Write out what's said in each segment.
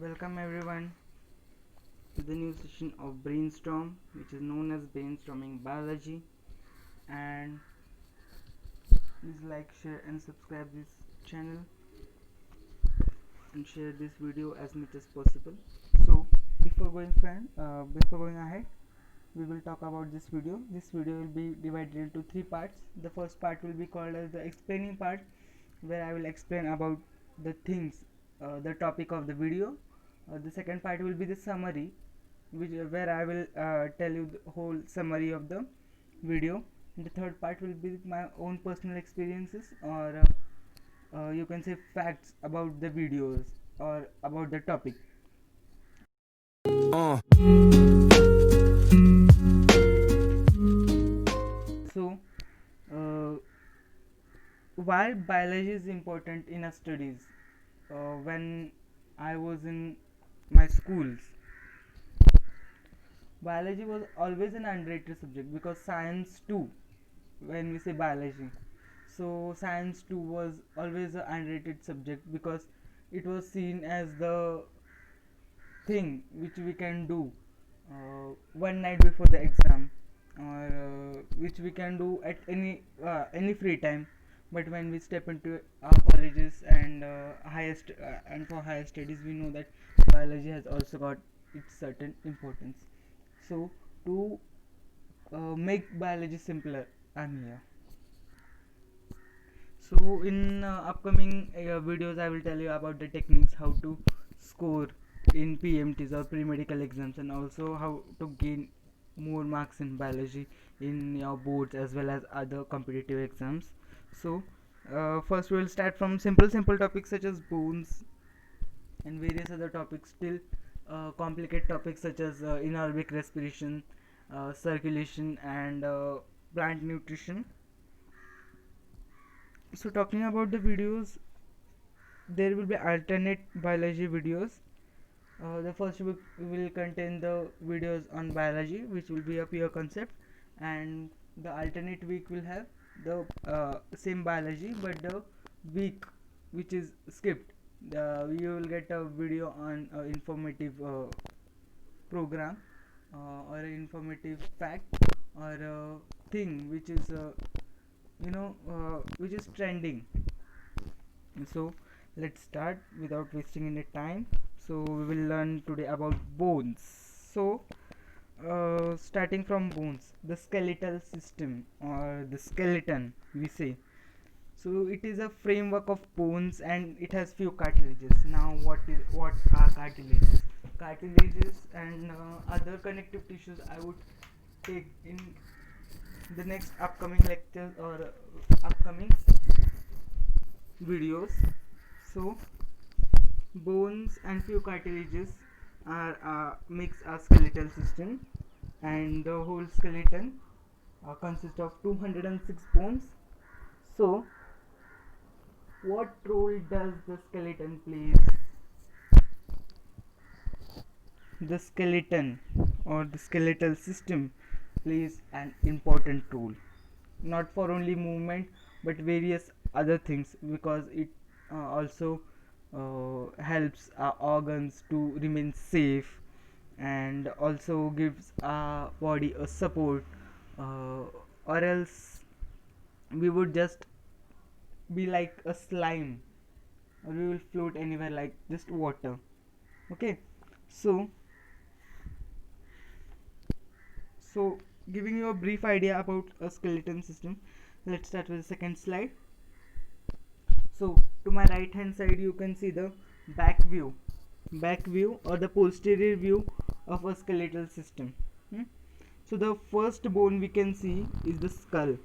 Welcome everyone to the new session of Brainstorm, which is known as Brainstorming Biology. And please like, share, and subscribe this channel and share this video as much as possible. So, before going ahead, we will talk about this video. This video will be divided into three parts. The first part will be called as the explaining part, where I will explain about the things, the topic of the video. The second part will be the summary, where I will tell you the whole summary of the video. And the third part will be my own personal experiences, or you can say facts about the videos or about the topic. So, uh, why biology is important in our studies? When I was in my schools, biology was always an underrated subject because science too, when we say biology, so science too was always an underrated subject because it was seen as the thing which we can do one night before the exam, or which we can do at any free time. But when we step into our colleges and and for higher studies, we know that biology has also got its certain importance. So to make biology simpler, I'm here. So in upcoming videos, I will tell you about the techniques how to score in PMTs or pre-medical exams, and also how to gain more marks in biology in your boards as well as other competitive exams. So first we will start from simple topics such as bones and various other topics till complicated topics such as anaerobic respiration, circulation, and plant nutrition. So talking about the videos, there will be alternate biology videos. The first week will contain the videos on biology, which will be a pure concept, and the alternate week will have the same biology, but the week which is skipped, you will get a video on informative program, or an informative fact, or a thing which is which is trending. So let's start without wasting any time. So we will learn today about bones. So starting from bones, the skeletal system or the skeleton, we say. So it is a framework of bones and it has few cartilages. Now what are cartilages? Cartilages and other connective tissues I would take in the next upcoming lectures or upcoming videos. So bones and few cartilages are makes a skeletal system, and the whole skeleton consists of 206 bones. So what role does the skeleton plays? The skeleton or the skeletal system plays an important role, not for only movement but various other things, because it also helps our organs to remain safe, and also gives our body a support, uh, or else we would just be like a slime, or we will float anywhere like just water. Okay, so so giving you a brief idea about a skeleton system, let's start with the second slide. So to my right hand side you can see the back view or the posterior view of a skeletal system. hmm? So the first bone we can see is the skull,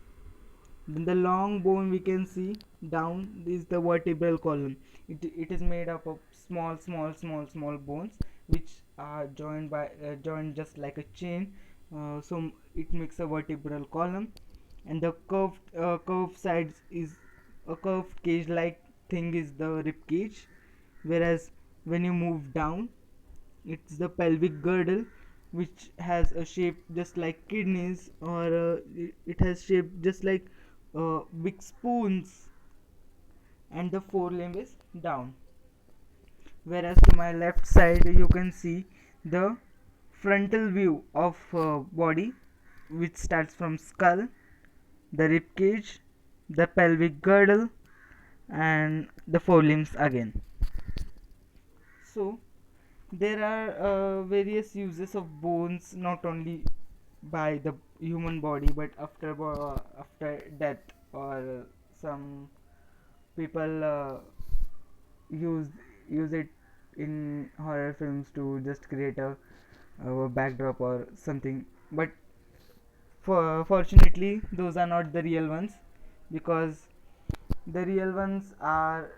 then the long bone we can see down is the vertebral column. It is made up of small bones which are joined just like a chain, so it makes a vertebral column. And the curved sides is a curved cage like thing is the rib cage, whereas when you move down, it's the pelvic girdle, which has a shape just like kidneys, or it has shape just like big spoons. And the forelimb is down. whereas to my left side you can see the frontal view of body, which starts from skull, the rib cage, the pelvic girdle, and the forelimbs again. So there are various uses of bones, not only by the human body but after death, or some people use use it in horror films to just create a backdrop or something. But fortunately those are not the real ones, because the real ones are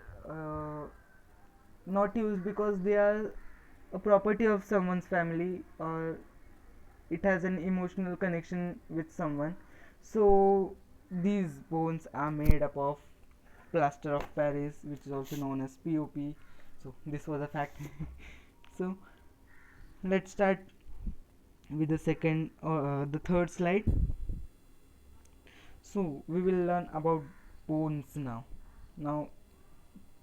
not used because they are a property of someone's family, or it has an emotional connection with someone. So these bones are made up of plaster of Paris, which is also known as POP. So this was a fact. So let's start with the third slide. So we will learn about bones now. Now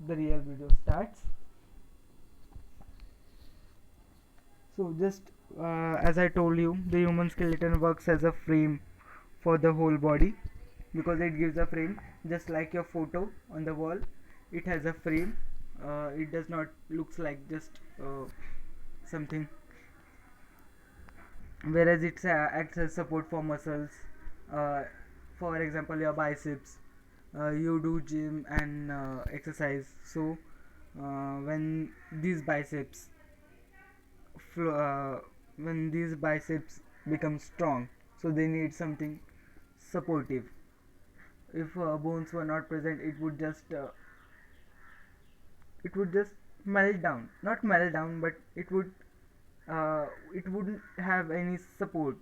the real video starts. So just as I told you, the human skeleton works as a frame for the whole body, because it gives a frame, just like your photo on the wall. It has a frame. It does not looks like just something, whereas it acts as support for muscles. uh, for example, your biceps, you do gym and exercise. So when these biceps fl- uh, when these biceps become strong, so they need something supportive. If bones were not present, it would just melt down, not melt down, but it wouldn't have any support,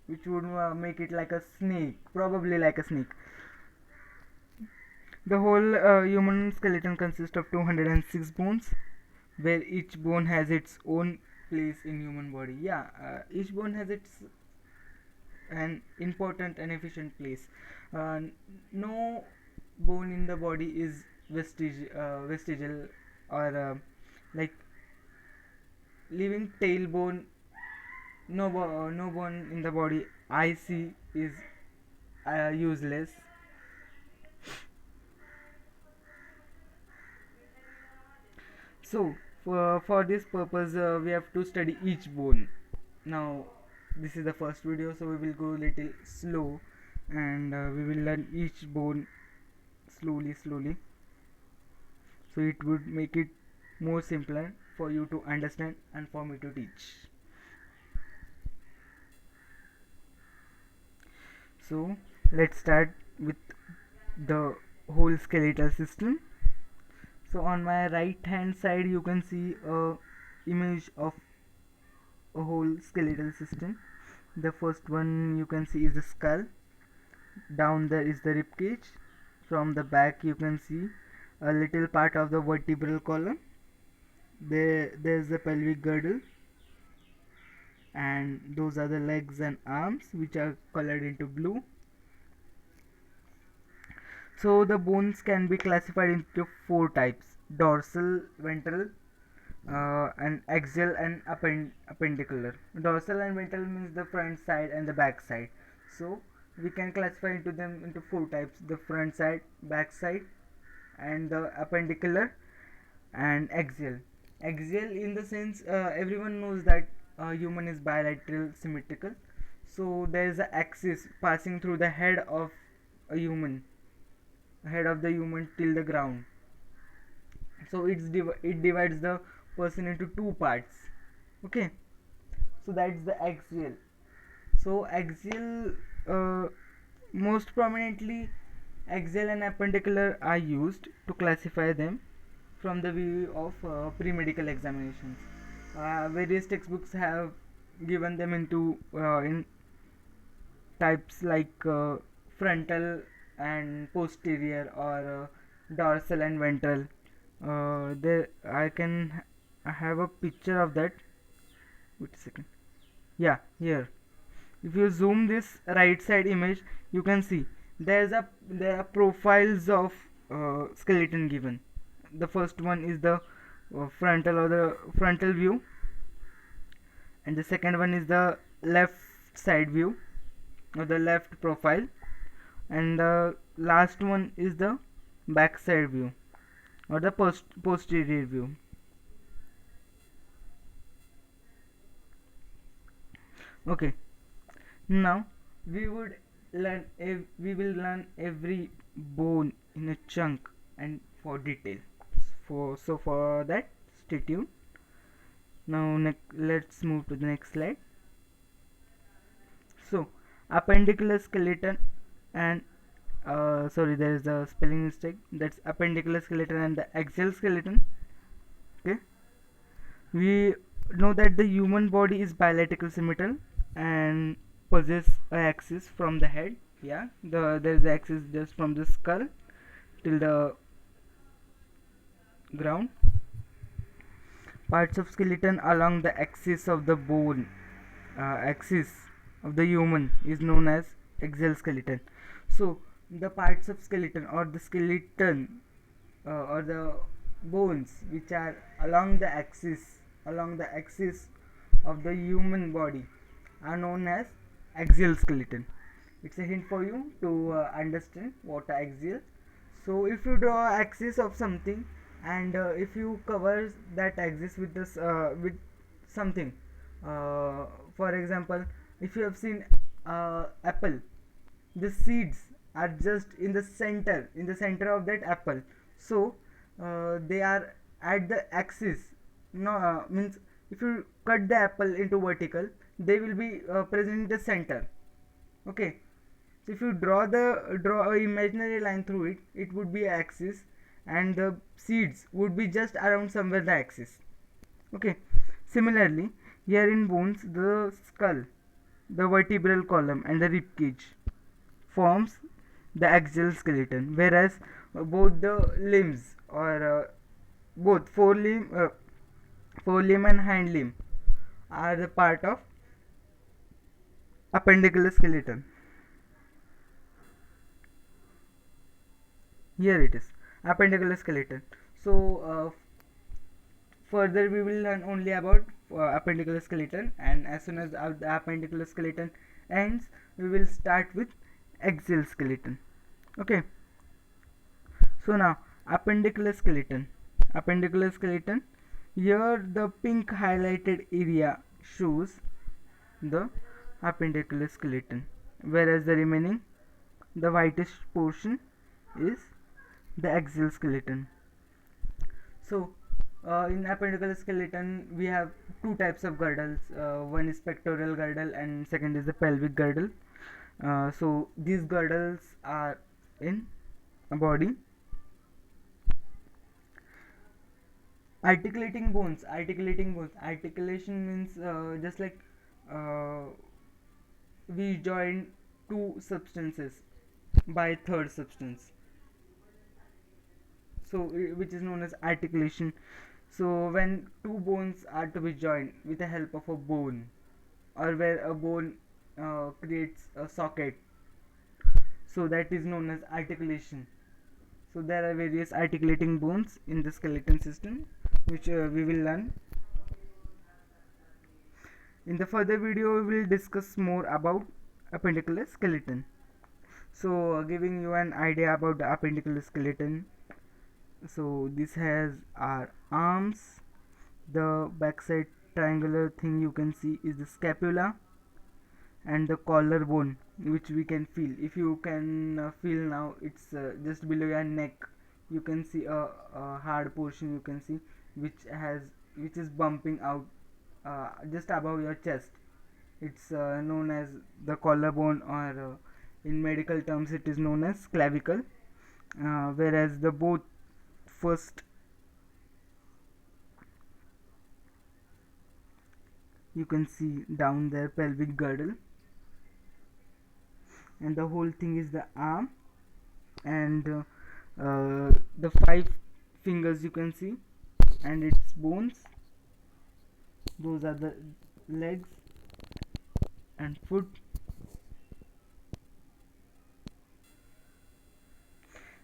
which would make it like a snake, probably like a snake. The whole human skeleton consists of 206 bones, where each bone has its own place in human body. Yeah, each bone has its an important and efficient place. No bone in the body is vestigial, or like leaving tailbone. No bone in the body I see is useless. So for this purpose we have to study each bone. Now this is the first video, so we will go little slow, and we will learn each bone slowly, so it would make it more simpler for you to understand and for me to teach. So let's start with the whole skeletal system. So on my right hand side you can see a image of a whole skeletal system. The first one you can see is the skull. Down there is the rib cage. From the back you can see a little part of the vertebral column. There's the pelvic girdle, and those are the legs and arms, which are colored into blue. So the bones can be classified into four types: dorsal, ventral, and axial, and appendicular. Dorsal and ventral means the front side and the back side. So we can classify into them into four types: the front side, back side, and the appendicular and axial. Axial in the sense, everyone knows that human is bilateral symmetrical. So there is an axis passing through the head of the human till the ground. So it divides the person into two parts. Okay, so that's the axial. So axial, most prominently, axial and appendicular are used to classify them from the view of pre-medical examinations. Various textbooks have given them into in types like frontal and posterior, or dorsal and ventral. There I have a picture of that. Wait a second. Yeah, here. If you zoom this right side image, you can see there are profiles of skeleton given. The first one is the frontal or the frontal view, and the second one is the left side view or the left profile, and the last one is the back side view or the posterior view. Okay, now we would we will learn every bone in a chunk and for detail. For that, stay tuned. Now let's move to the next slide. So appendicular skeleton and sorry, there is a spelling mistake. That's appendicular skeleton and the axial skeleton. Okay, we know that the human body is bilateral symmetrical and possess a axis from the head. Yeah, there is the axis just from the skull till the ground. Parts of skeleton along the axis of the bone, axis of the human, is known as axial skeleton. So the parts of skeleton or the skeleton or the bones which are along the axis of the human body are known as axial skeleton. It's a hint for you to understand what axial. So if you draw axis of something, and if you cover that axis with this with something, for example, if you have seen apple, the seeds are just in the center of that apple. So they are at the axis. No, means if you cut the apple into vertical, they will be present in the center. Okay, so if you draw a imaginary line through it, it would be axis, and the seeds would be just around somewhere the axis. Okay, similarly, here in bones, the skull, the vertebral column and the rib cage forms the axial skeleton, whereas both the limbs or both forelimb and hind limb are the part of appendicular skeleton. Here it is, appendicular skeleton. So further we will learn only about appendicular skeleton, and as soon as the appendicular skeleton ends, we will start with axial skeleton. Okay, so now appendicular skeleton, here the pink highlighted area shows the appendicular skeleton, whereas the remaining, the whitish portion, is the axial skeleton. So in appendicular skeleton we have two types of girdles. One is pectoral girdle and second is the pelvic girdle. So these girdles are in a body. Articulation means just like uh, we join two substances by third substance, so which is known as articulation. So when two bones are to be joined with the help of a bone, or where a bone creates a socket, so that is known as articulation. So there are various articulating bones in the skeleton system, which we will learn. In the further video we will discuss more about appendicular skeleton. So giving you an idea about the appendicular skeleton, so this has our arms. The backside triangular thing you can see is the scapula, and the collarbone, which we can feel. If you can feel now, it's just below your neck. You can see a hard portion, you can see, which is bumping out just above your chest. It's known as the collarbone, or in medical terms it is known as clavicle. Whereas the both first, you can see down there, pelvic girdle, and the whole thing is the arm, and the 5 fingers you can see, and its bones. Those are the legs and foot.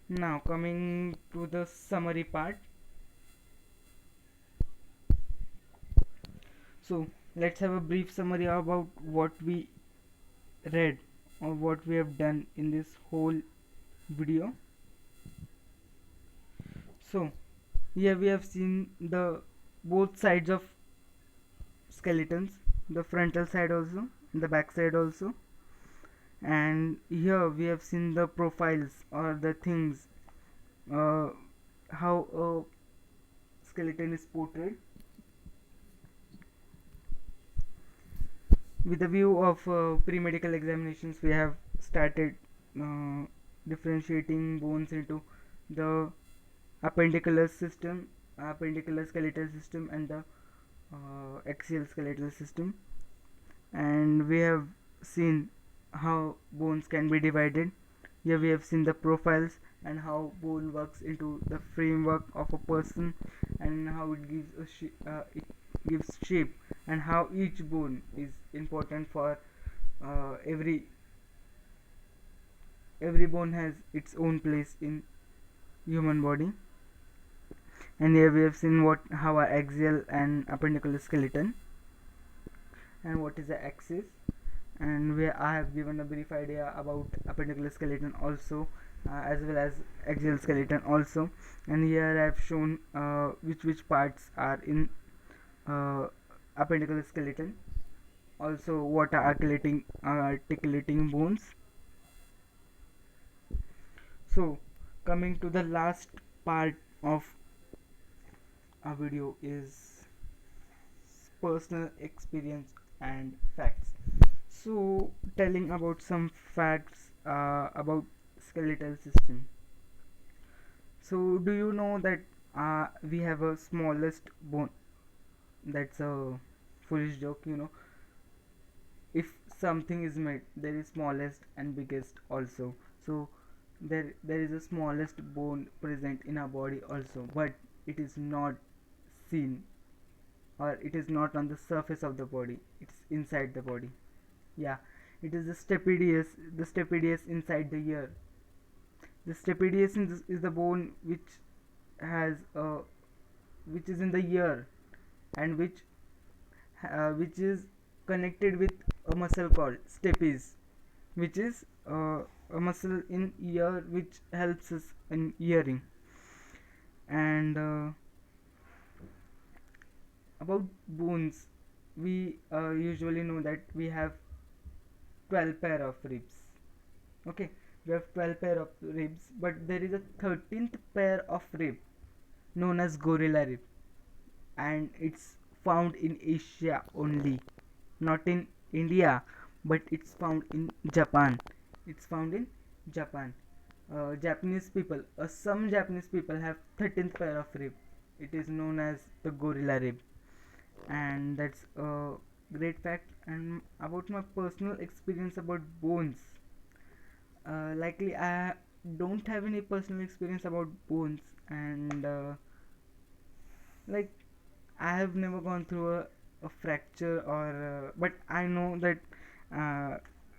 Now coming to the summary part. So let's have a brief summary about what we read or what we have done in this whole video. So here we have seen the both sides of skeletons, the frontal side also, the back side also, and here we have seen the profiles or the things, uh, how a skeleton is portrayed. With a view of pre-medical examinations, we have started uh, differentiating bones into the appendicular system, appendicular skeletal system, and the axial skeletal system, and we have seen how bones can be divided. Here we have seen the profiles and how bone works into the framework of a person, and how it gives it gives shape, and how each bone is important for every bone has its own place in human body. And here we have seen what how are axial and appendicular skeleton, and what is the axis, and where I have given a brief idea about appendicular skeleton also, as well as axial skeleton also. And here I have shown which parts are in uh, appendicular skeleton, also what are articulating bones. So coming to the last part of our video is personal experience and facts. So telling about some facts about skeletal system. So do you know that we have a smallest bone? That's a foolish joke, you know. If something is made, there is smallest and biggest also. So there is a smallest bone present in our body also, but it is not seen, or it is not on the surface of the body, it's inside the body. Yeah, it is the stapedius inside the ear. The stapedius is the bone has which is in the ear, and which is connected with a muscle called stapes, which is a muscle in ear which helps us in hearing. And about bones, we usually know that we have 12 pair of ribs. Okay, we have 12 pair of ribs, but there is a 13th pair of rib known as gorilla rib, and it's found in Asia only, not in India, but it's found in Japan. It's found in Japan. Japanese people, some Japanese people have 13th pair of rib. It is known as the gorilla rib, and that's a great fact. And about my personal experience about bones, likely I don't have any personal experience about bones, and like I have never gone through a fracture, or but I know that uh,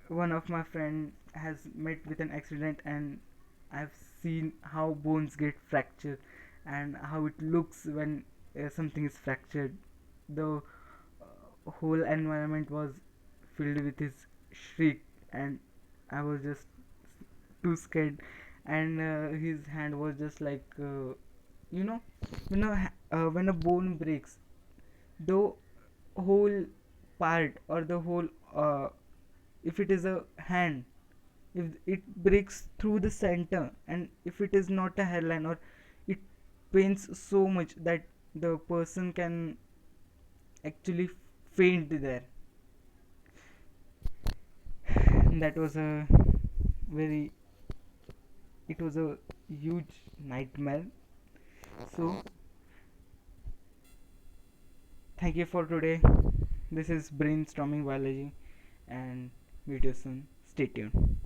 one of my friend has met with an accident, and I've seen how bones get fractured and how it looks when something is fractured. The whole environment was filled with his shriek, and I was just too scared, and his hand was just like you know when a bone breaks, the whole part, or the whole if it is a hand, if it breaks through the center, and if it is not a hairline, or it pains so much that the person can actually faint there. That was a very it was a huge nightmare. So thank you for today. This is brainstorming biology, and meet you soon. Stay tuned.